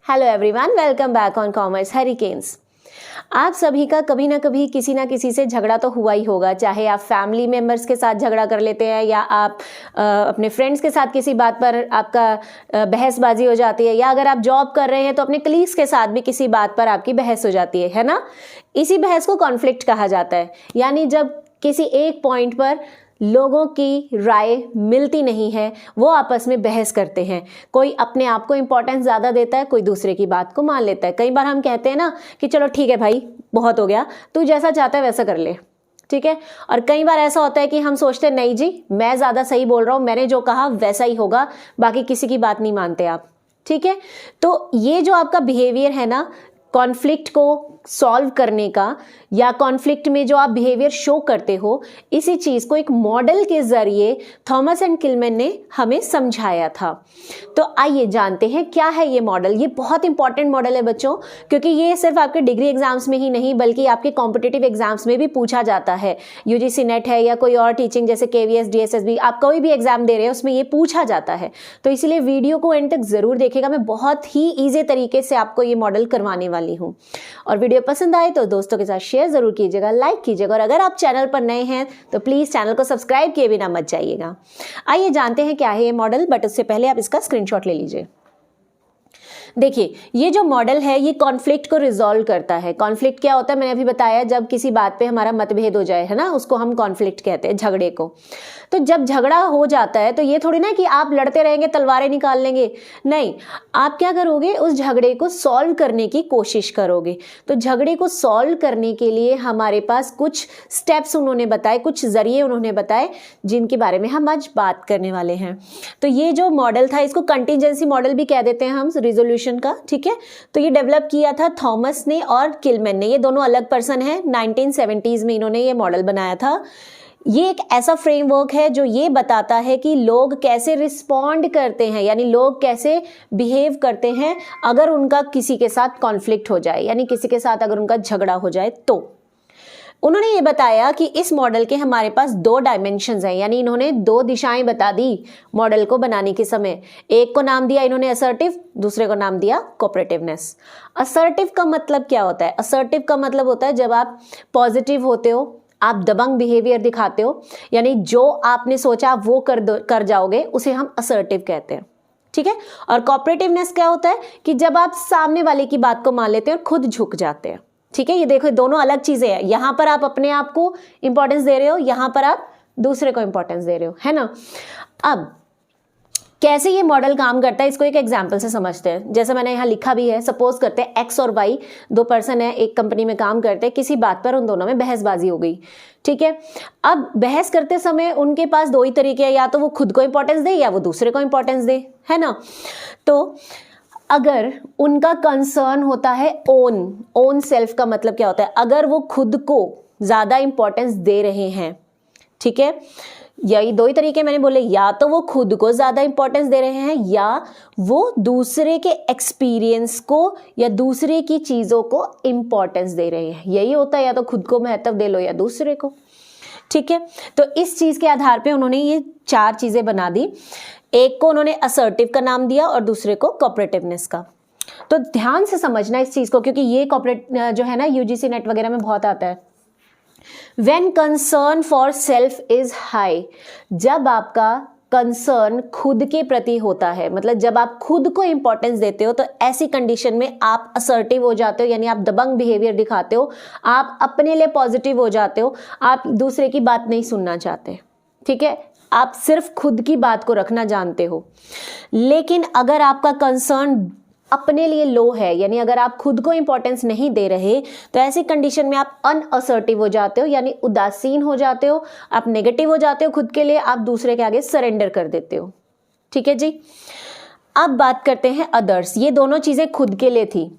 Hello everyone, welcome back on commerce hurricanes. आप सभी का कभी ना कभी किसी ना किसी से झगड़ा तो हुआ ही होगा, चाहे आप फैमिली मेम्बर्स के साथ झगड़ा कर लेते हैं या आप अपने फ्रेंड्स के साथ किसी बात पर आपका बहसबाजी हो जाती है, या अगर आप जॉब कर रहे हैं तो अपने कलीग्स के साथ भी किसी बात पर आपकी बहस हो जाती है ना। इसी बहस को कॉन्फ्लिक्ट कहा जाता है, यानी जब किसी एक पॉइंट पर लोगों की राय मिलती नहीं है, वो आपस में बहस करते हैं। कोई अपने आप को इंपॉर्टेंस ज़्यादा देता है, कोई दूसरे की बात को मान लेता है। कई बार हम कहते हैं ना कि चलो ठीक है भाई, बहुत हो गया, तू जैसा चाहता है वैसा कर ले, ठीक है। और कई बार ऐसा होता है कि हम सोचते हैं नहीं जी, मैं ज़्यादा सही बोल रहा हूँ, मैंने जो कहा वैसा ही होगा, बाकी किसी की बात नहीं मानते आप, ठीक है। तो ये जो आपका बिहेवियर है ना, कॉन्फ्लिक्ट को सॉल्व करने का या कॉन्फ्लिक्ट में जो आप बिहेवियर शो करते हो, इसी चीज़ को एक मॉडल के ज़रिए थॉमस एंड किलमैन ने हमें समझाया था। तो आइए जानते हैं क्या है ये मॉडल। ये बहुत इंपॉर्टेंट मॉडल है बच्चों, क्योंकि ये सिर्फ आपके डिग्री एग्जाम्स में ही नहीं बल्कि आपके कॉम्पिटिटिव एग्जाम्स में भी पूछा जाता है। यूजीसी नेट है या कोई और टीचिंग जैसे केवीएस, डीएसएसबी, आप कोई भी एग्जाम दे रहे हैं उसमें ये पूछा जाता है। तो इसीलिए वीडियो को एंड तक ज़रूर देखिएगा, मैं बहुत ही ईजी तरीके से आपको ये मॉडल करवाने वाली हूँ। और वीडियो पसंद आए तो दोस्तों के साथ शेयर जरूर कीजिएगा, लाइक कीजिएगा, और अगर आप चैनल पर नए हैं तो प्लीज़ चैनल को सब्सक्राइब किए बिना मत जाइएगा। आइए जानते हैं क्या है ये मॉडल, बट उससे पहले आप इसका स्क्रीनशॉट ले लीजिए। देखिए, ये जो मॉडल है ये कॉन्फ्लिक्ट को रिजॉल्व करता है। कॉन्फ्लिक्ट क्या होता है मैंने अभी बताया, जब किसी बात पे हमारा मतभेद हो जाए, है ना, उसको हम कॉन्फ्लिक्ट कहते हैं, झगड़े को। तो जब झगड़ा हो जाता है तो ये थोड़ी ना कि आप लड़ते रहेंगे, तलवारें निकाल लेंगे, नहीं, आप क्या करोगे, उस झगड़े को सॉल्व करने की कोशिश करोगे। तो झगड़े को सॉल्व करने के लिए हमारे पास कुछ स्टेप्स उन्होंने बताए, कुछ जरिए उन्होंने बताए, जिनके बारे में हम आज बात करने वाले हैं। तो ये जो मॉडल था, इसको कंटिजेंसी मॉडल भी कह देते हैं हम, रिजोल्यूशन का, ठीक है। तो ये डेवलप किया था थॉमस ने और किलमैन ने। ये दोनों अलग पर्सन हैं, 1970s में इन्होंने ये मॉडल बनाया था। ये एक ऐसा फ्रेमवर्क है जो ये बताता है कि लोग कैसे रिस्पॉन्ड करते हैं, यानी लोग कैसे बिहेव करते हैं अगर उनका किसी के साथ कॉन्फ्लिक्ट हो जाए, यानी किसी के साथ अगर उनका झगड़ा हो जाए। तो उन्होंने ये बताया कि इस मॉडल के हमारे पास दो डायमेंशंस हैं, यानी इन्होंने दो दिशाएं बता दी मॉडल को बनाने के समय। एक को नाम दिया इन्होंने असर्टिव, दूसरे को नाम दिया कोऑपरेटिवनेस। असर्टिव का मतलब क्या होता है? असर्टिव का मतलब होता है जब आप पॉजिटिव होते हो, आप दबंग बिहेवियर दिखाते हो, यानी जो आपने सोचा वो कर जाओगे, उसे हम असर्टिव कहते हैं, ठीक है। और कोऑपरेटिवनेस क्या होता है कि जब आप सामने वाले की बात को मान लेते हैं और खुद झुक जाते हैं, ठीक है। ये देखो, दोनों अलग चीजें हैं। यहां पर आप अपने आप को इंपॉर्टेंस दे रहे हो, यहां पर आप दूसरे को इंपॉर्टेंस दे रहे हो, है ना। अब कैसे ये मॉडल काम करता है इसको एक एग्जांपल से समझते हैं। जैसे मैंने यहाँ लिखा भी है, सपोज करते हैं एक्स और वाई दो पर्सन है, एक कंपनी में काम करते हैं, किसी बात पर उन दोनों में बहसबाजी हो गई, ठीक है। अब बहस करते समय उनके पास दो ही तरीके हैं, या तो वो खुद को इंपॉर्टेंस दे या वो दूसरे को इंपॉर्टेंस दे, है ना। तो अगर उनका कंसर्न होता है ओन सेल्फ का मतलब क्या होता है, अगर वो खुद को ज्यादा इंपॉर्टेंस दे रहे हैं, ठीक है, यही दो ही तरीके मैंने बोले, या तो वो खुद को ज्यादा इंपॉर्टेंस दे रहे हैं या वो दूसरे के एक्सपीरियंस को या दूसरे की चीजों को इंपॉर्टेंस दे रहे हैं। यही होता है, या तो खुद को महत्व दे लो या दूसरे को, ठीक है। तो इस चीज के आधार पे उन्होंने ये चार चीजें बना दी। एक को उन्होंने असर्टिव का नाम दिया और दूसरे को कोऑपरेटिवनेस का। तो ध्यान से समझना इस चीज को, क्योंकि ये कॉर्पोरेट जो है ना, यूजीसी नेट वगैरह में बहुत आता है। When concern for self is high, जब आपका कंसर्न खुद के प्रति होता है, मतलब जब आप खुद को इंपॉर्टेंस देते हो, तो ऐसी कंडीशन में आप असर्टिव हो जाते हो, यानी आप दबंग बिहेवियर दिखाते हो, आप अपने लिए पॉजिटिव हो जाते हो, आप दूसरे की बात नहीं सुनना चाहते, ठीक है, आप सिर्फ खुद की बात को रखना जानते हो। लेकिन अगर आपका कंसर्न अपने लिए लो है, यानी अगर आप खुद को इंपॉर्टेंस नहीं दे रहे, तो ऐसी कंडीशन में आप अनअसर्टिव हो जाते हो, यानी उदासीन हो जाते हो, आप नेगेटिव हो जाते हो खुद के लिए, आप दूसरे के आगे सरेंडर कर देते हो, ठीक है जी। अब बात करते हैं अदर्स। ये दोनों चीजें खुद के लिए थी।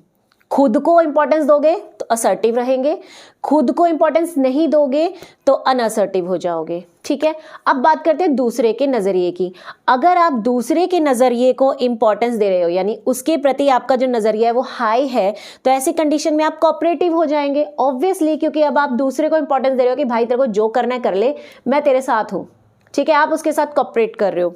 खुद को इंपॉर्टेंस दोगे तो असर्टिव रहेंगे, खुद को इंपॉर्टेंस नहीं दोगे तो अनअसर्टिव हो जाओगे, ठीक है। अब बात करते हैं दूसरे के नजरिए की। अगर आप दूसरे के नजरिए को इंपॉर्टेंस दे रहे हो, यानी उसके प्रति आपका जो नजरिया है वो हाई है, तो ऐसी कंडीशन में आप कोऑपरेटिव हो जाएंगे, ऑब्वियसली, क्योंकि अब आप दूसरे को इंपॉर्टेंस दे रहे हो कि भाई तेरे को जो करना है कर ले, मैं तेरे साथ हूं, ठीक है, आप उसके साथ कोऑपरेट कर रहे हो।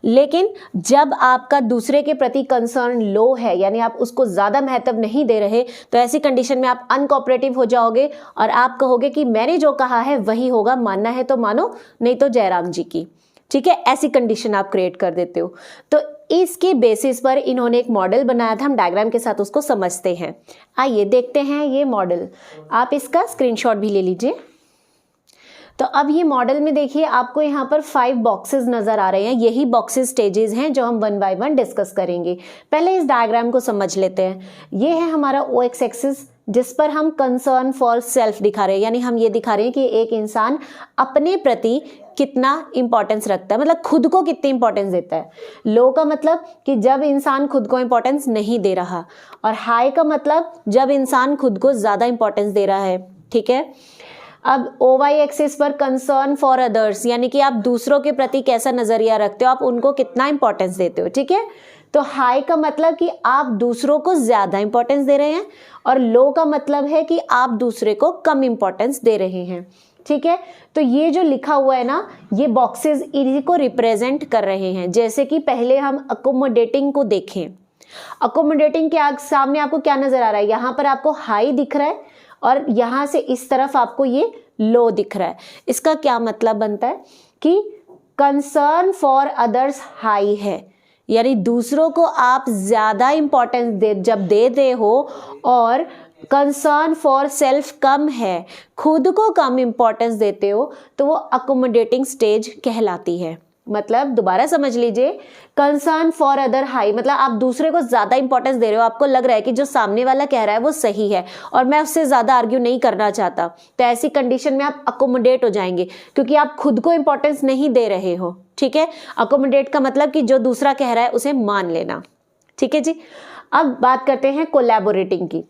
लेकिन जब आपका दूसरे के प्रति कंसर्न लो है, यानी आप उसको ज़्यादा महत्व नहीं दे रहे, तो ऐसी कंडीशन में आप अनकोऑपरेटिव हो जाओगे और आप कहोगे कि मैंने जो कहा है वही होगा, मानना है तो मानो, नहीं तो जयराम जी की। ठीक है, ऐसी कंडीशन आप क्रिएट कर देते हो। तो इसके बेसिस पर इन्होंने एक मॉडल बनाया था, हम डायग्राम के साथ उसको समझते हैं। आइए देखते हैं ये मॉडल, आप इसका स्क्रीनशॉट भी ले लीजिए। तो अब ये मॉडल में देखिए आपको यहाँ पर 5 बॉक्सेस नजर आ रहे हैं, यही बॉक्सेस स्टेजेस हैं जो हम 1 बाय 1 डिस्कस करेंगे। पहले इस डायग्राम को समझ लेते हैं। ये है हमारा OX एक्सिस, जिस पर हम कंसर्न फॉर सेल्फ दिखा रहे हैं, यानी हम ये दिखा रहे हैं कि एक इंसान अपने प्रति कितना इंपॉर्टेंस रखता है, मतलब खुद को कितनी इंपॉर्टेंस देता है। लो का मतलब कि जब इंसान खुद को इंपॉर्टेंस नहीं दे रहा, और हाई का मतलब जब इंसान खुद को ज्यादा इंपॉर्टेंस दे रहा है। ठीक है, अब OY एक्सिस पर कंसर्न फॉर अदर्स, यानी कि आप दूसरों के प्रति कैसा नजरिया रखते हो, आप उनको कितना इंपॉर्टेंस देते हो। ठीक है, तो हाई का मतलब कि आप दूसरों को ज्यादा इंपॉर्टेंस दे रहे हैं, और लो का मतलब है कि आप दूसरे को कम इंपॉर्टेंस दे रहे हैं। ठीक है, तो ये जो लिखा हुआ है ना, ये बॉक्सेस इन्हीं को रिप्रेजेंट कर रहे हैं। जैसे कि पहले हम अकोमोडेटिंग को देखें। अकोमोडेटिंग के सामने आपको क्या नजर आ रहा है, यहाँ पर आपको हाई दिख रहा है और यहाँ से इस तरफ आपको ये लो दिख रहा है। इसका क्या मतलब बनता है कि कंसर्न फॉर अदर्स हाई है, यानी दूसरों को आप ज्यादा इंपॉर्टेंस जब दे रहे हो, और कंसर्न फॉर सेल्फ कम है, खुद को कम इंपॉर्टेंस देते हो, तो वो अकोमोडेटिंग स्टेज कहलाती है। मतलब दोबारा समझ लीजिए, कंसर्न फॉर अदर हाई मतलब आप दूसरे को ज्यादा इंपॉर्टेंस दे रहे हो, आपको लग रहा है कि जो सामने वाला कह रहा है वो सही है और मैं उससे ज्यादा आर्ग्यू नहीं करना चाहता, तो ऐसी कंडीशन में आप अकोमोडेट हो जाएंगे, क्योंकि आप खुद को इंपॉर्टेंस नहीं दे रहे हो। ठीक है, अकोमोडेट का मतलब कि जो दूसरा कह रहा है उसे मान लेना। ठीक है जी, अब बात करते हैं कोलैबोरेटिंग की।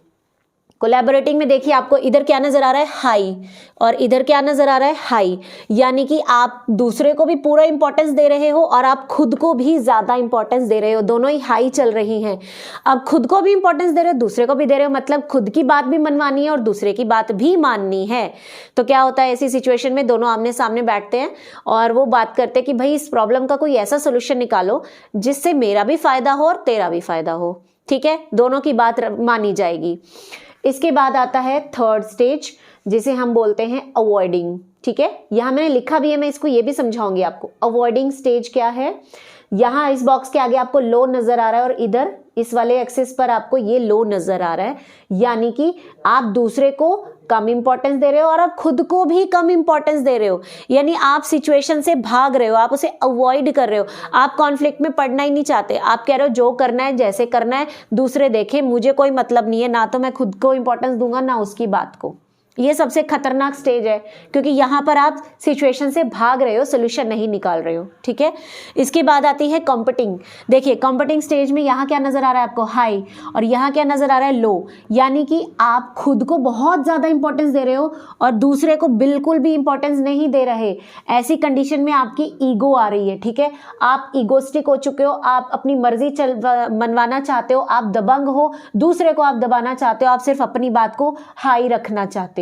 कोलैबोरेटिंग में देखिए आपको इधर क्या नजर आ रहा है, हाई, और इधर क्या नजर आ रहा है, हाई, यानी कि आप दूसरे को भी पूरा इंपॉर्टेंस दे रहे हो और आप खुद को भी ज्यादा इंपॉर्टेंस दे रहे हो, दोनों ही हाई चल रही हैं। आप खुद को भी इंपॉर्टेंस दे रहे हो, दूसरे को भी दे रहे हो, मतलब खुद की बात भी मनवानी है और दूसरे की बात भी माननी है। तो क्या होता है ऐसी सिचुएशन में, दोनों आमने सामने बैठते हैं और वो बात करते हैं कि भाई इस प्रॉब्लम का कोई ऐसा सोल्यूशन निकालो जिससे मेरा भी फायदा हो और तेरा भी फायदा हो। ठीक है, दोनों की बात मानी जाएगी। इसके बाद आता है थर्ड स्टेज, जिसे हम बोलते हैं अवॉइडिंग। ठीक है, यहां मैंने लिखा भी है, मैं इसको ये भी समझाऊंगी आपको। अवॉइडिंग स्टेज क्या है, यहाँ इस बॉक्स के आगे आपको लो नजर आ रहा है और इधर इस वाले एक्सिस पर आपको ये लो नजर आ रहा है, यानी कि आप दूसरे को कम इंपॉर्टेंस दे रहे हो और आप खुद को भी कम इंपॉर्टेंस दे रहे हो, यानी आप सिचुएशन से भाग रहे हो, आप उसे अवॉइड कर रहे हो, आप कॉन्फ्लिक्ट में पड़ना ही नहीं चाहते। आप कह रहे हो जो करना है जैसे करना है, दूसरे देखे, मुझे कोई मतलब नहीं है, ना तो मैं खुद को इंपॉर्टेंस दूंगा ना उसकी बात को। ये सबसे खतरनाक स्टेज है, क्योंकि यहां पर आप सिचुएशन से भाग रहे हो, सोल्यूशन नहीं निकाल रहे हो। ठीक है, इसके बाद आती है कॉम्पिटिंग। देखिए कॉम्पिटिंग स्टेज में यहाँ क्या नजर आ रहा है आपको, हाई, और यहाँ क्या नजर आ रहा है, लो, यानी कि आप खुद को बहुत ज्यादा इंपॉर्टेंस दे रहे हो और दूसरे को बिल्कुल भी इंपॉर्टेंस नहीं दे रहे। ऐसी कंडीशन में आपकी ईगो आ रही है। ठीक है, आप ईगोस्टिक हो चुके हो, आप अपनी मर्जी मनवाना चाहते हो, आप दबंग हो, दूसरे को आप दबाना चाहते हो, आप सिर्फ अपनी बात को हाई रखना चाहते हो।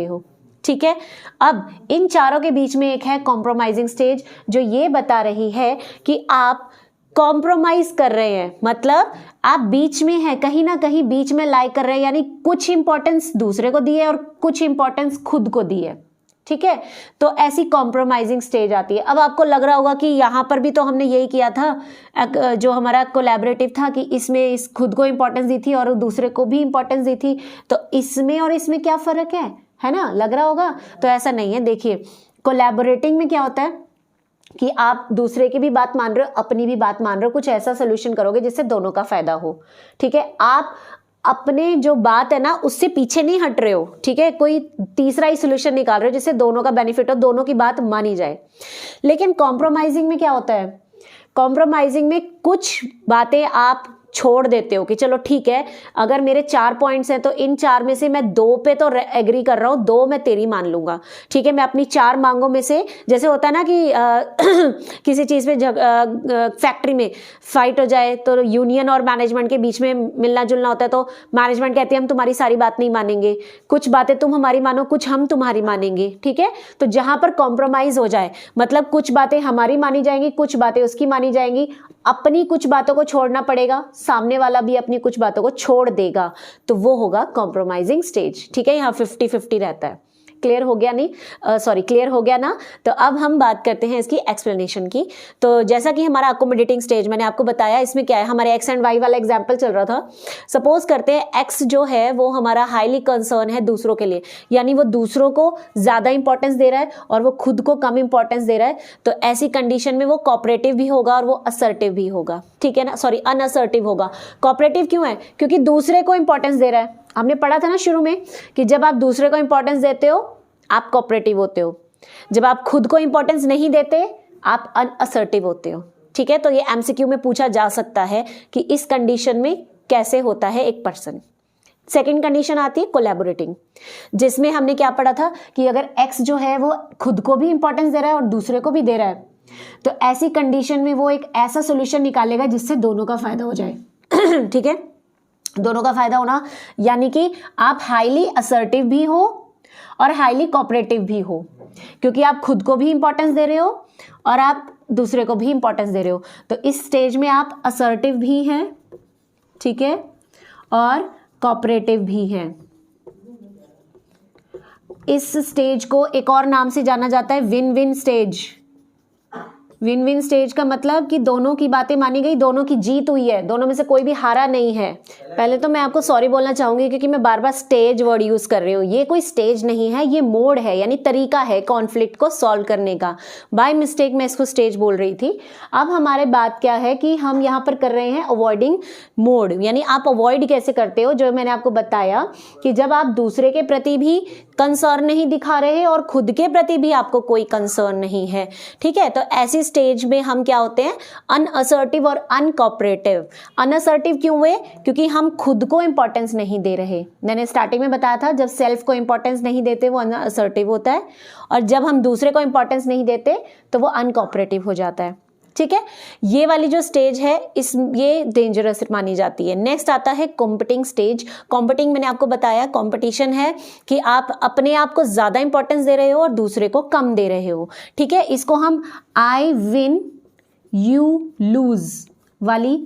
ठीक है, अब इन चारों के बीच में एक है कॉम्प्रोमाइजिंग स्टेज, जो ये बता रही है कि आप कॉम्प्रोमाइज कर रहे हैं, मतलब आप बीच में हैं, कहीं ना कहीं बीच में लाई कर रहे हैं, यानी कुछ इंपॉर्टेंस दूसरे को दी है और कुछ इंपॉर्टेंस खुद को दी है। ठीक है, तो ऐसी कॉम्प्रोमाइजिंग स्टेज आती है। अब आपको लग रहा होगा कि यहाँ पर भी तो हमने यही किया था, जो हमारा कोलैबोरेटिव था कि इसमें इस खुद को इंपॉर्टेंस दी थी और दूसरे को भी इंपॉर्टेंस दी थी, तो इसमें और इसमें क्या फर्क है ना, लग रहा होगा। तो ऐसा नहीं है। देखिए कोलैबोरेटिंग में क्या होता है कि आप दूसरे की भी बात मान रहे हो, अपनी भी बात मान रहे हो, कुछ ऐसा सोल्यूशन करोगे जिससे दोनों का फायदा हो। ठीक है, आप अपने जो बात है ना उससे पीछे नहीं हट रहे हो। ठीक है, कोई तीसरा ही सोल्यूशन निकाल रहे हो जिससे दोनों का बेनिफिट हो, दोनों की बात मानी जाए। लेकिन कॉम्प्रोमाइजिंग में क्या होता है, कॉम्प्रोमाइजिंग में कुछ बातें आप छोड़ देते हो कि चलो ठीक है, अगर मेरे 4 पॉइंट्स हैं तो इन 4 में से मैं 2 पे तो एग्री कर रहा हूँ, 2 मैं तेरी मान लूंगा, ठीक है। मैं अपनी 4 मांगों में से, जैसे होता है ना कि किसी चीज़ पे फैक्ट्री में फाइट हो जाए तो यूनियन और मैनेजमेंट के बीच में मिलना जुलना होता है, तो मैनेजमेंट कहती है हम तुम्हारी सारी बात नहीं मानेंगे, कुछ बातें तुम हमारी मानो, कुछ हम तुम्हारी मानेंगे, ठीक है। तो जहां पर कॉम्प्रोमाइज हो जाए, मतलब कुछ बातें हमारी मानी जाएंगी, कुछ बातें उसकी मानी जाएंगी, अपनी कुछ बातों को छोड़ना पड़ेगा, सामने वाला भी अपनी कुछ बातों को छोड़ देगा, तो वो होगा कॉम्प्रोमाइजिंग स्टेज, ठीक है। यहाँ 50-50 रहता है। क्लियर हो गया? नहीं सॉरी, क्लियर हो गया ना। तो अब हम बात करते हैं इसकी एक्सप्लेनेशन की। तो जैसा कि हमारा अकोमोडेटिंग स्टेज मैंने आपको बताया, इसमें क्या है, हमारे एक्स एंड वाई वाला एग्जांपल चल रहा था। सपोज करते हैं एक्स जो है वो हमारा हाईली कंसर्न है दूसरों के लिए, यानी वो दूसरों को ज़्यादा इंपॉर्टेंस दे रहा है और वो खुद को कम इंपॉर्टेंस दे रहा है। तो ऐसी कंडीशन में वो कोऑपरेटिव भी होगा और वो असर्टिव भी होगा, ठीक है ना, सॉरी अनअसर्टिव होगा। कोऑपरेटिव क्यों है? क्योंकि दूसरे को इंपॉर्टेंस दे रहा है। हमने पढ़ा था ना शुरू में कि जब आप दूसरे को इंपॉर्टेंस देते हो आप कोऑपरेटिव होते हो, जब आप खुद को इंपॉर्टेंस नहीं देते आप अनअसर्टिव होते हो, ठीक है। तो ये एमसीक्यू में पूछा जा सकता है कि इस कंडीशन में कैसे होता है एक पर्सन। सेकंड कंडीशन आती है कोलैबोरेटिंग, जिसमें हमने क्या पढ़ा था कि अगर एक्स जो है वो खुद को भी इंपॉर्टेंस दे रहा है और दूसरे को भी दे रहा है, तो ऐसी कंडीशन में वो एक ऐसा सोल्यूशन निकालेगा जिससे दोनों का फायदा हो जाए, ठीक है। दोनों का फायदा होना यानी कि आप हाईली असर्टिव भी हो और हाईली कोऑपरेटिव भी हो, क्योंकि आप खुद को भी इंपॉर्टेंस दे रहे हो और आप दूसरे को भी इंपॉर्टेंस दे रहे हो। तो इस स्टेज में आप असर्टिव भी हैं, ठीक है, और कोऑपरेटिव भी हैं। इस स्टेज को एक और नाम से जाना जाता है win win stage. Win win stage का मतलब कि दोनों की बातें मानी गई, दोनों की जीत हुई है, दोनों में से कोई भी हारा नहीं है। पहले तो मैं आपको सॉरी बोलना चाहूंगी क्योंकि मैं बार बार स्टेज वर्ड यूज कर रही हूँ। ये कोई स्टेज नहीं है, ये मोड है, यानी तरीका है कॉन्फ्लिक्ट को सॉल्व करने का। बाय मिस्टेक मैं इसको स्टेज बोल रही थी। अब हमारे बात क्या है कि हम यहाँ पर कर रहे हैं अवॉइडिंग मोड, यानी आप अवॉइड कैसे करते हो, जो मैंने आपको बताया कि जब आप दूसरे के प्रति भी कंसर्न नहीं दिखा रहे और खुद के प्रति भी आपको कोई कंसर्न नहीं है, ठीक है। तो ऐसी स्टेज में हम क्या होते हैं, अनअसर्टिव और अनकोऑपरेटिव। अनअसर्टिव क्यों हुए? क्योंकि हम खुद को इंपॉर्टेंस नहीं दे रहे। मैंने स्टार्टिंग में बताया था जब सेल्फ को इंपॉर्टेंस नहीं देते वो अनअसर्टिव होता है, और जब हम दूसरे को इंपॉर्टेंस नहीं देते तो वो अनकोऑपरेटिव हो जाता है, ठीक है। ये वाली जो स्टेज है ये डेंजरस मानी जाती है। नेक्स्ट आता है कॉम्पिटिंग स्टेज। कॉम्पिटिंग मैंने आपको बताया कॉम्पिटिशन है कि आप अपने आप को ज्यादा इंपॉर्टेंस दे रहे हो और दूसरे को कम दे रहे हो, ठीक है। इसको हम आई विन यू लूज वाली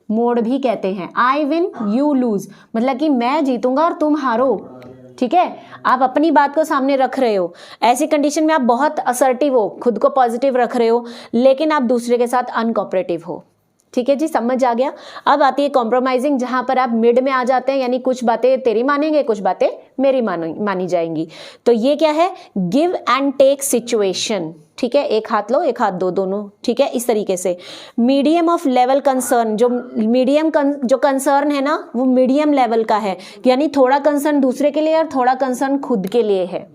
मोड भी कहते हैं। आई विन यू लूज मतलब कि मैं जीतूंगा और तुम हारो, ठीक है। आप अपनी बात को सामने रख रहे हो। ऐसी कंडीशन में आप बहुत असर्टिव हो, खुद को पॉजिटिव रख रहे हो, लेकिन आप दूसरे के साथ अनकोऑपरेटिव हो, ठीक है जी, समझ आ गया। अब आती है कॉम्प्रोमाइजिंग, जहां पर आप मिड में आ जाते हैं, यानी कुछ बातें तेरी मानेंगे, कुछ बातें मेरी मानी जाएंगी। तो ये क्या है, गिव एंड टेक सिचुएशन, ठीक है। एक हाथ लो एक हाथ दो, दोनों, ठीक है, इस तरीके से। मीडियम ऑफ लेवल कंसर्न, जो मीडियम जो कंसर्न है ना वो मीडियम लेवल का है, यानी थोड़ा कंसर्न दूसरे के लिए और थोड़ा कंसर्न खुद के लिए है,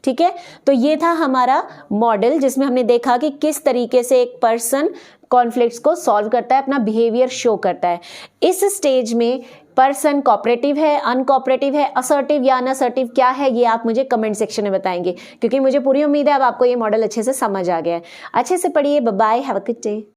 ठीक है। तो ये था हमारा मॉडल जिसमें हमने देखा कि किस तरीके से एक पर्सन कॉन्फ्लिक्ट्स को सॉल्व करता है, अपना बिहेवियर शो करता है। इस स्टेज में पर्सन कोऑपरेटिव है, अनकोऑपरेटिव है, असर्टिव या अनअसर्टिव क्या है, ये आप मुझे कमेंट सेक्शन में बताएंगे, क्योंकि मुझे पूरी उम्मीद है अब आपको ये मॉडल अच्छे से समझ आ गया है। अच्छे से पढ़िए, bye bye, have a good day.